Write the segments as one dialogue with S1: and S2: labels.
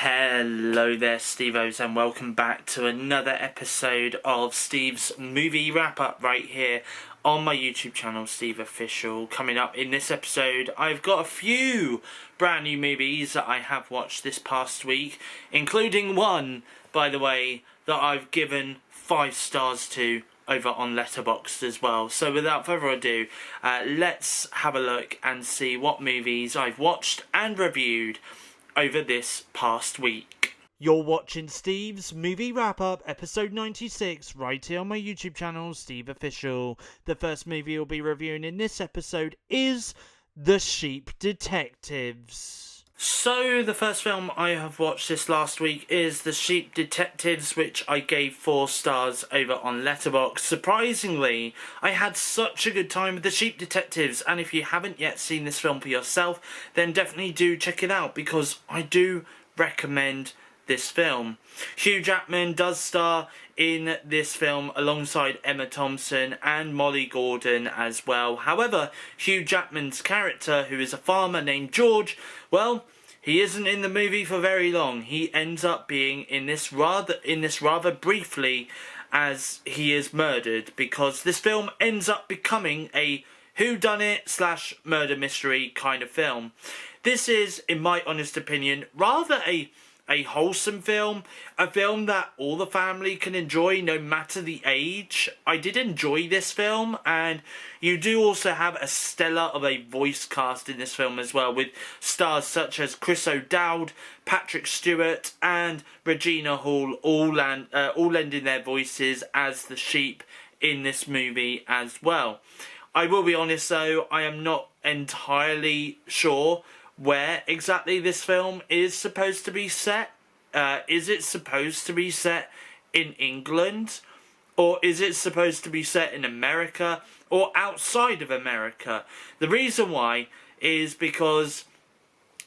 S1: Hello there, Stevos, and welcome back to another episode of Steve's movie wrap-up right here on my YouTube channel, SteveOfficial. Coming up in this episode, I've got a few brand new movies that I have watched this past week, including one, by the way, that I've given 5 stars to over on Letterboxd as well. So without further ado, let's have a look and see what movies I've watched and reviewed over this past week. You're watching Steve's Movie Wrap-Up, episode 96, right here on my YouTube channel, SteveOfficial. The first movie we'll be reviewing in this episode is The Sheep Detectives. So, the first film I have watched this last week is The Sheep Detectives, which I gave 4 stars over on Letterboxd. Surprisingly, I had such a good time with The Sheep Detectives, and if you haven't yet seen this film for yourself, then definitely do check it out, because I do recommend this film. Hugh Jackman does star in this film alongside Emma Thompson and Molly Gordon as well. However, Hugh Jackman's character, who is a farmer named George, well, he isn't in the movie for very long. He ends up being in this rather briefly, as he is murdered, because this film ends up becoming a whodunit / murder mystery kind of film. This is, in my honest opinion, rather a wholesome film, a film that all the family can enjoy no matter the age. I did enjoy this film, and you do also have a stellar of a voice cast in this film as well, with stars such as Chris O'Dowd, Patrick Stewart and Regina Hall all lending their voices as the sheep in this movie as well. I will be honest though, I am not entirely sure where exactly this film is supposed to be set. Is it supposed to be set in England? Or is it supposed to be set in America? Or outside of America? The reason why is because,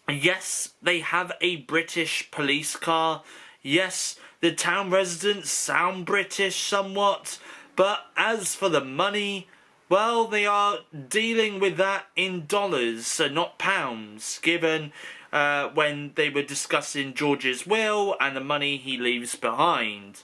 S1: yes, they have a British police car. Yes, the town residents sound British somewhat. But as for the money, well, they are dealing with that in dollars, so not pounds, given when they were discussing George's will and the money he leaves behind.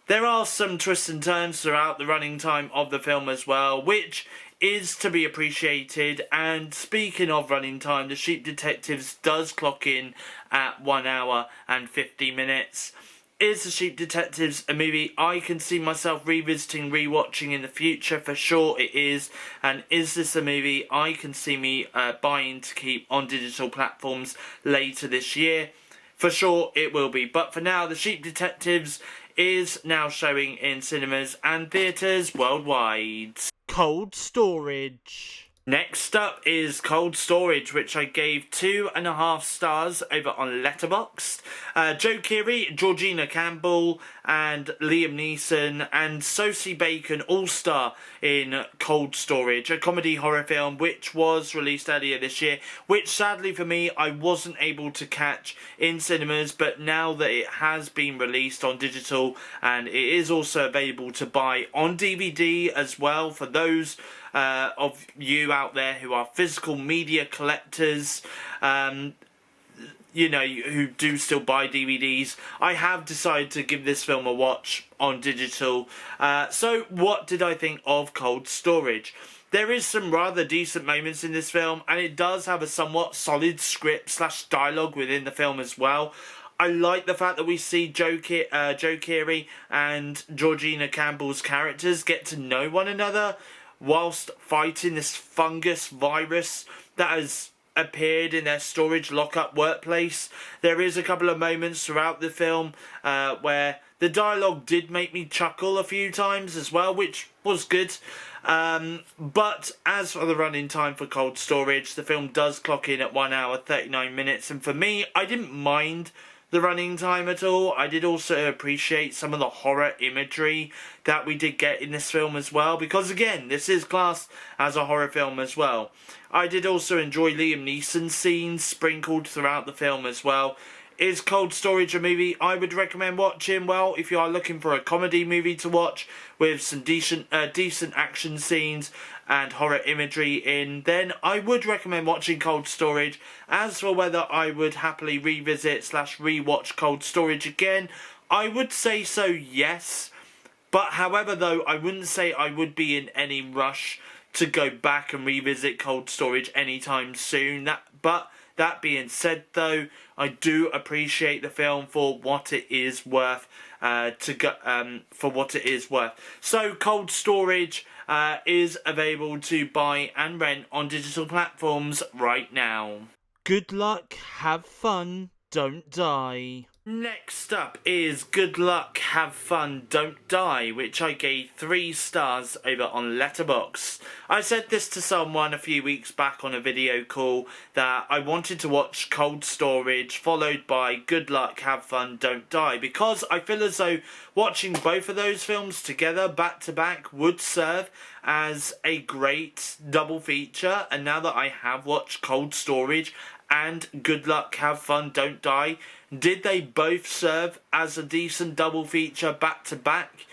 S1: There are some twists and turns throughout the running time of the film as well, which is to be appreciated. And speaking of running time, The Sheep Detectives does clock in at 1 hour and 50 minutes. Is The Sheep Detectives a movie I can see myself revisiting, rewatching in the future? For sure it is. And is this a movie I can see me buying to keep on digital platforms later this year? For sure it will be. But for now, The Sheep Detectives is now showing in cinemas and theatres worldwide. Cold Storage. Next up is Cold Storage, which I gave 2.5 stars over on Letterboxd. Joe Keery, Georgina Campbell and Liam Neeson and Sosie Bacon all star in Cold Storage, a comedy horror film which was released earlier this year, which sadly for me I wasn't able to catch in cinemas, but now that it has been released on digital and it is also available to buy on DVD as well for those of you out there who are physical media collectors, you know, who do still buy DVDs, I have decided to give this film a watch on digital. So what did I think of Cold Storage? There is some rather decent moments in this film, and it does have a somewhat solid script / dialogue within the film as well. I like the fact that we see Joe Keery and Georgina Campbell's characters get to know one another whilst fighting this fungus virus that has appeared in their storage lockup workplace. There is a couple of moments throughout the film where the dialogue did make me chuckle a few times as well, which was good. But as for the running time for Cold Storage, the film does clock in at 1 hour 39 minutes, and for me, I didn't mind the running time at all. I did also appreciate some of the horror imagery that we did get in this film as well, because again, this is classed as a horror film as well. I did also enjoy Liam Neeson's scenes sprinkled throughout the film as well. Is Cold Storage a movie I would recommend watching? Well, if you are looking for a comedy movie to watch with some decent action scenes and horror imagery in, then I would recommend watching Cold Storage. As for whether I would happily revisit / rewatch Cold Storage again, I would say so, yes. But however, though, I wouldn't say I would be in any rush to go back and revisit Cold Storage anytime soon. That being said, though, I do appreciate the film for what it is worth. So, Cold Storage is available to buy and rent on digital platforms right now. Good luck, have fun, don't die. Next up is Good Luck, Have Fun, Don't Die, which I gave 3 stars over on Letterboxd. I said this to someone a few weeks back on a video call that I wanted to watch Cold Storage followed by Good Luck, Have Fun, Don't Die, because I feel as though watching both of those films together back to back would serve as a great double feature. And now that I have watched Cold Storage and Good Luck, Have Fun, Don't Die, did they both serve as a decent double feature back to back?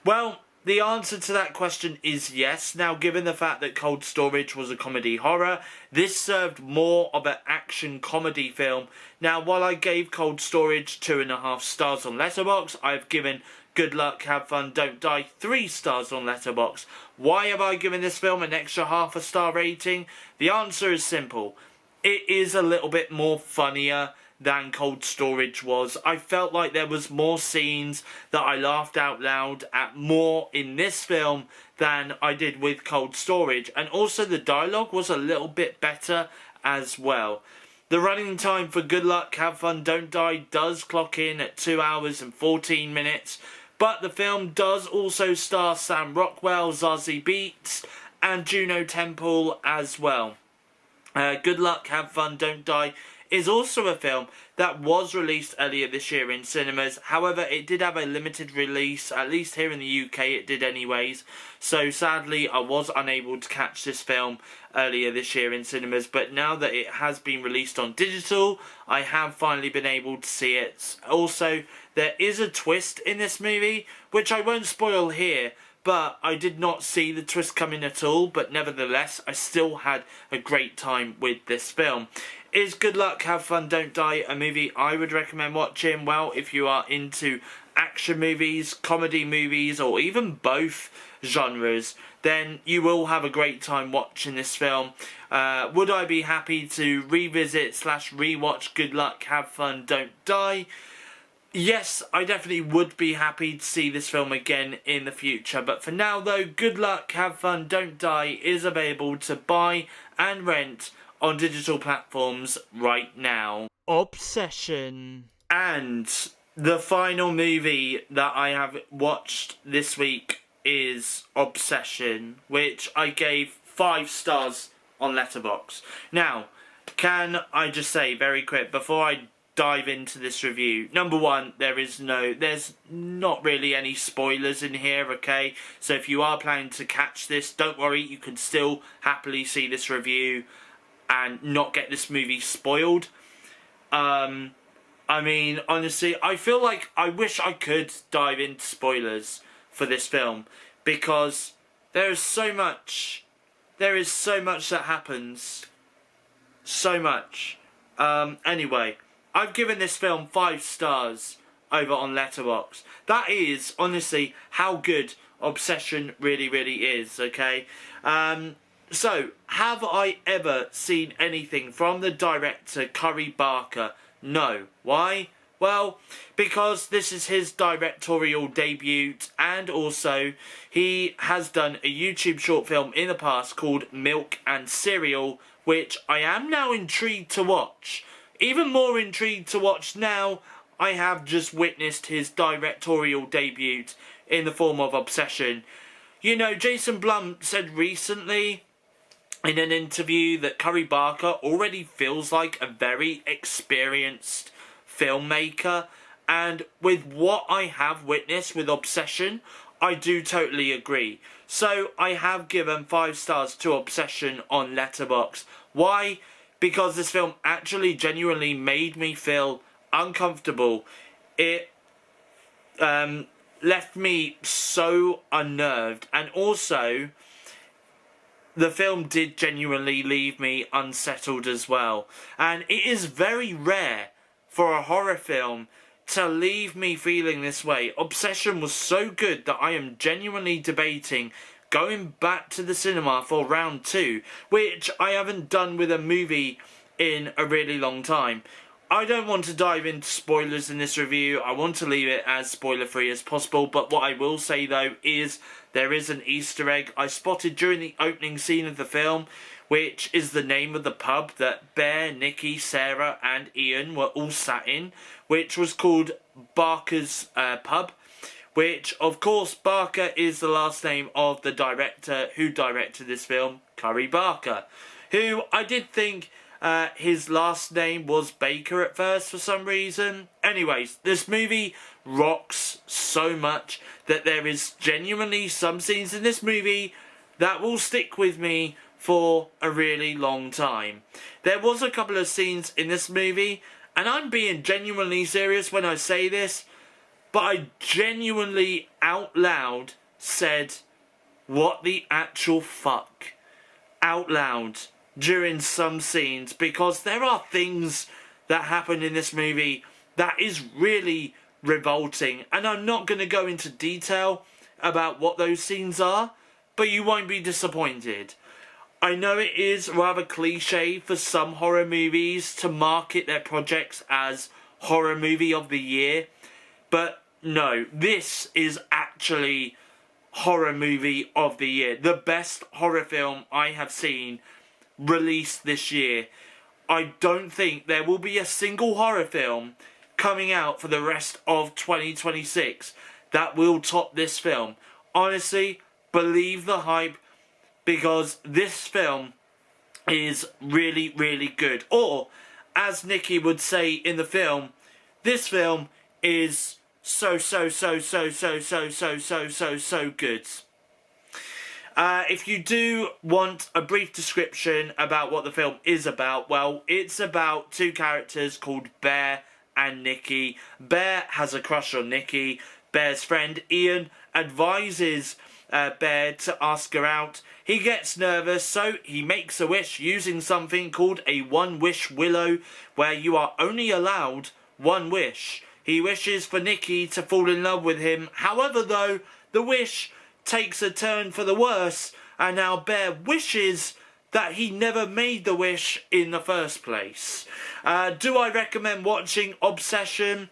S1: Well, the answer to that question is yes. Now, given the fact that Cold Storage was a comedy horror, this served more of an action comedy film. Now, while I gave Cold Storage 2.5 stars on Letterboxd, I've given Good Luck, Have Fun, Don't Die 3 stars on Letterboxd. Why have I given this film an extra half a star rating? The answer is simple. It is a little bit more funnier than Cold Storage was. I felt like there was more scenes that I laughed out loud at more in this film than I did with Cold Storage, and also the dialogue was a little bit better as well. The running time for Good Luck, Have Fun, Don't Die does clock in at 2 hours and 14 minutes, but the film does also star Sam Rockwell, Zazie Beetz and Juno Temple as well. Good Luck, Have Fun, Don't Die is also a film that was released earlier this year in cinemas. However, it did have a limited release, at least here in the UK it did anyways. So sadly, I was unable to catch this film earlier this year in cinemas, but now that it has been released on digital, I have finally been able to see it. Also, there is a twist in this movie, which I won't spoil here, but I did not see the twist coming at all, but nevertheless, I still had a great time with this film. Is Good Luck, Have Fun, Don't Die a movie I would recommend watching? Well, if you are into action movies, comedy movies, or even both genres, then you will have a great time watching this film. Would I be happy to revisit / rewatch Good Luck, Have Fun, Don't Die? Yes, I definitely would be happy to see this film again in the future. But for now, though, Good Luck, Have Fun, Don't Die is available to buy and rent on digital platforms right now. Obsession. And the final movie that I have watched this week is Obsession, which I gave 5 stars on Letterboxd. Now, can I just say very quick, before I dive into this review, number one, there's not really any spoilers in here, okay? So if you are planning to catch this, don't worry, you can still happily see this review and not get this movie spoiled. I mean, honestly, I feel like I wish I could dive into spoilers for this film, because there is so much that happens. So much. Anyway, I've given this film 5 stars over on Letterboxd. That is, honestly, how good Obsession really, really is, okay? So, have I ever seen anything from the director Curry Barker? No. Why? Well, because this is his directorial debut, and also he has done a YouTube short film in the past called Milk and Cereal, which I am now intrigued to watch. Even more intrigued to watch now, I have just witnessed his directorial debut in the form of Obsession. You know, Jason Blum said recently in an interview that Curry Barker already feels like a very experienced filmmaker, and with what I have witnessed with Obsession, I do totally agree. So I have given 5 stars to Obsession on Letterboxd. Why? Because this film actually genuinely made me feel uncomfortable. It left me so unnerved, and also the film did genuinely leave me unsettled as well. And it is very rare for a horror film to leave me feeling this way. Obsession was so good that I am genuinely debating going back to the cinema for round 2, which I haven't done with a movie in a really long time. I don't want to dive into spoilers in this review. I want to leave it as spoiler free as possible, but what I will say though is there is an Easter egg I spotted during the opening scene of the film, which is the name of the pub that Bear, Nikki, Sarah and Ian were all sat in, which was called Barker's Pub, which of course Barker is the last name of the director who directed this film, Curry Barker, who I did think his last name was Baker at first for some reason. Anyways, this movie rocks so much that there is genuinely some scenes in this movie that will stick with me for a really long time. There was a couple of scenes in this movie, and I'm being genuinely serious when I say this, but I genuinely out loud said, "What the actual fuck?" out loud during some scenes, because there are things that happen in this movie that is really revolting, and I'm not going to go into detail about what those scenes are, but you won't be disappointed. I know it is rather cliche for some horror movies to market their projects as horror movie of the year, but no, this is actually horror movie of the year. The best horror film I have seen released this year. I don't think there will be a single horror film coming out for the rest of 2026 that will top this film. Honestly, believe the hype, because this film is really, really good. Or, as Nikki would say in the film, this film is so good. If you do want a brief description about what the film is about, well, it's about two characters called Bear and Nikki. Bear has a crush on Nikki. Bear's friend Ian advises Bear to ask her out. He gets nervous, so he makes a wish using something called a one-wish willow, where you are only allowed one wish. He wishes for Nikki to fall in love with him. However, though, the wish takes a turn for the worse, and now Bear wishes that he never made the wish in the first place. Do I recommend watching Obsession?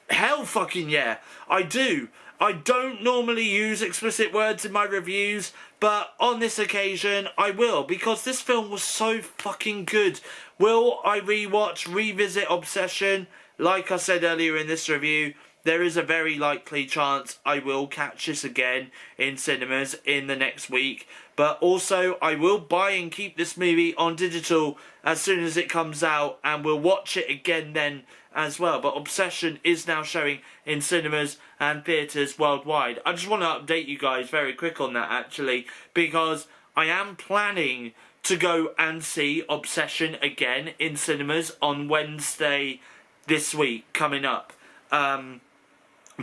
S1: Hell fucking yeah, I do. I don't normally use explicit words in my reviews, but on this occasion I will, because this film was so fucking good. Will I revisit Obsession? Like I said earlier in this review, there is a very likely chance I will catch this again in cinemas in the next week. But also, I will buy and keep this movie on digital as soon as it comes out, and we'll watch it again then as well. But Obsession is now showing in cinemas and theatres worldwide. I just want to update you guys very quick on that, actually, because I am planning to go and see Obsession again in cinemas on Wednesday this week coming up.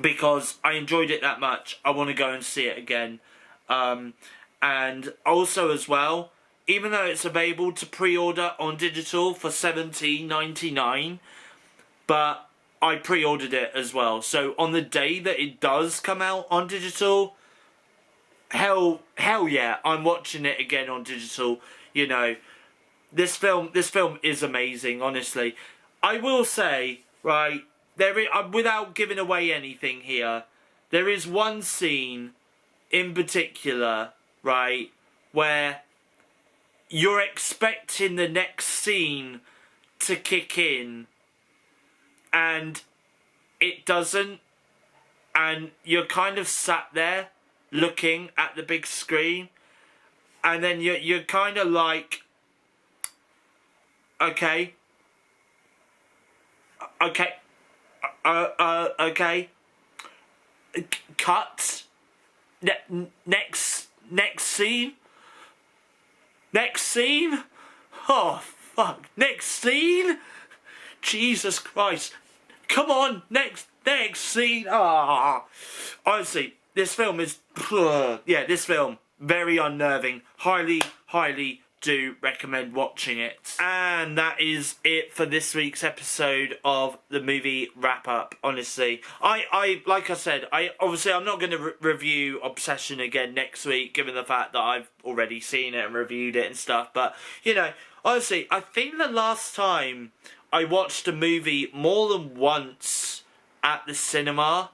S1: Because I enjoyed it that much, I want to go and see it again. And also as well, even though it's available to pre-order on digital for $17.99, but I pre-ordered it as well. So on the day that it does come out on digital, hell yeah, I'm watching it again on digital. You know, this film is amazing, honestly. I will say, right, without giving away anything here, there is one scene in particular, right, where you're expecting the next scene to kick in and it doesn't, and you're kind of sat there looking at the big screen, and then you're kind of like, okay, cut. Next scene. Oh fuck! Next scene. Jesus Christ. Come on, next scene. Honestly, this film is, this film, very unnerving. Highly do recommend watching it. And that is it for this week's episode of the movie wrap up. Honestly, I like I said, I'm not going to review Obsession again next week, given the fact that I've already seen it and reviewed it and stuff. But you know, honestly, I think the last time I watched a movie more than once at the cinema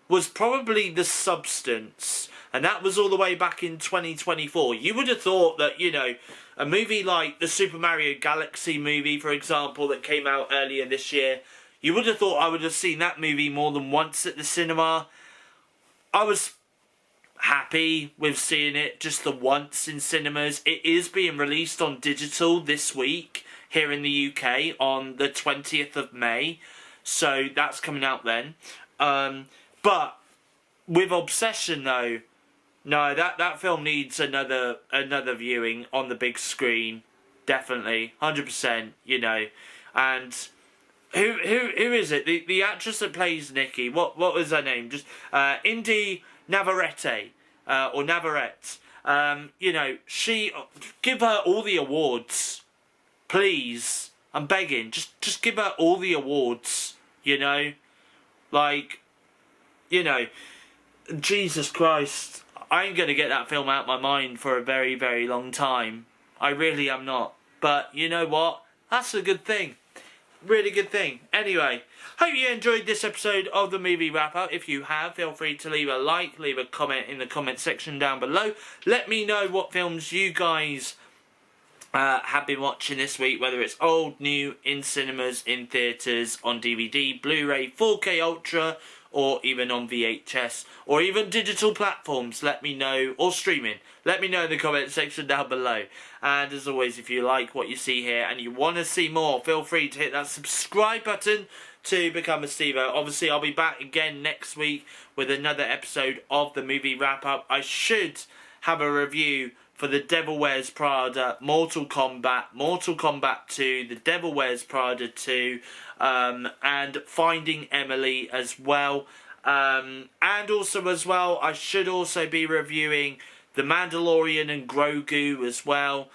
S1: was probably The Substance, and that was all the way back in 2024. You would have thought that, you know, a movie like the Super Mario Galaxy movie, for example, that came out earlier this year, you would have thought I would have seen that movie more than once at the cinema. I was happy with seeing it just the once in cinemas. It is being released on digital this week here in the UK on the 20th of May, so that's coming out then. But with Obsession though, no, that film needs another viewing on the big screen, definitely, 100%. You know, and who is it? The actress that plays Nikki. What was her name? Just Indy Navarrete or Navarrete. You know, give her all the awards, please. I'm begging. Just give her all the awards. You know, like, you know, Jesus Christ. I ain't going to get that film out of my mind for a very, very long time. I really am not. But you know what? That's a good thing. Really good thing. Anyway, hope you enjoyed this episode of the movie wrap up. If you have, feel free to leave a like, leave a comment in the comment section down below. Let me know what films you guys have been watching this week, whether it's old, new, in cinemas, in theatres, on DVD, Blu-ray, 4K Ultra, or even on VHS, or even digital platforms. Let me know, or streaming. Let me know in the comment section down below. And as always, if you like what you see here and you want to see more, feel free to hit that subscribe button to become a Stevo. Obviously, I'll be back again next week with another episode of the movie wrap up. I should have a review for The Devil Wears Prada, Mortal Kombat 2, The Devil Wears Prada 2, and Finding Emily as well. And also as well, I should also be reviewing The Mandalorian and Grogu as well.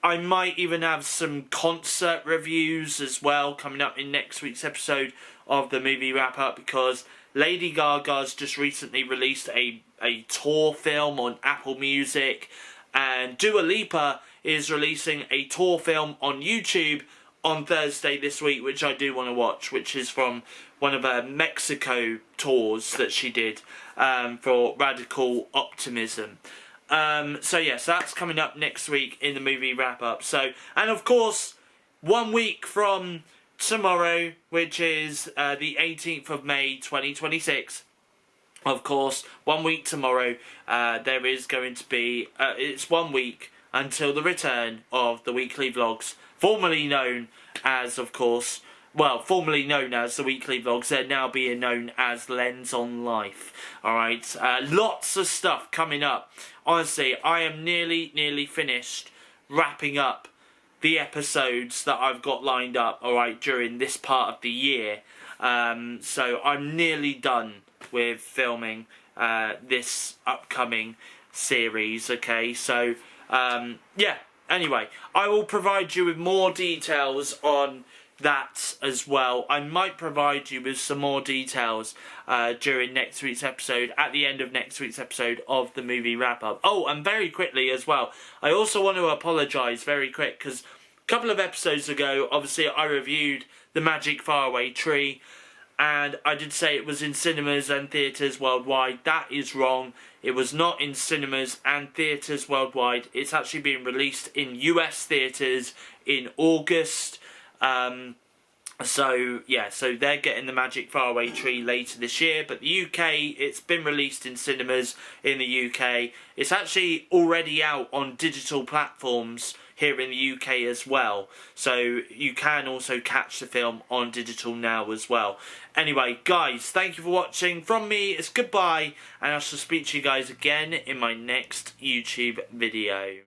S1: I might even have some concert reviews as well coming up in next week's episode of the movie wrap up, because Lady Gaga's just recently released a tour film on Apple Music, and Dua Lipa is releasing a tour film on YouTube on Thursday this week, which I do want to watch, which is from one of her Mexico tours that she did for Radical Optimism. So yes, that's coming up next week in the movie wrap up. So, and of course, 1 week from tomorrow, which is the 18th of May 2026. Of course, 1 week tomorrow, there is going to be, it's 1 week until the return of the weekly vlogs, formerly known as, of course, well, formerly known as the weekly vlogs. They're now being known as Lens on Life. Alright, lots of stuff coming up. Honestly, I am nearly finished wrapping up the episodes that I've got lined up, alright, during this part of the year. So I'm nearly done with filming this upcoming series, okay? So, yeah, anyway, I will provide you with more details on that as well. I might provide you with some more details during next week's episode, at the end of next week's episode of the movie wrap up. Oh, and very quickly as well, I also want to apologise very quick, because a couple of episodes ago, obviously I reviewed The Magic Faraway Tree, and I did say it was in cinemas and theatres worldwide. That is wrong. It was not in cinemas and theatres worldwide. It's actually being released in US theatres in August. So yeah, so they're getting The Magic Faraway Tree later this year, but the UK, it's been released in cinemas in the UK. It's actually already out on digital platforms here in the UK as well, so you can also catch the film on digital now as well. Anyway, guys, thank you for watching. From me, it's goodbye, and I shall speak to you guys again in my next YouTube video.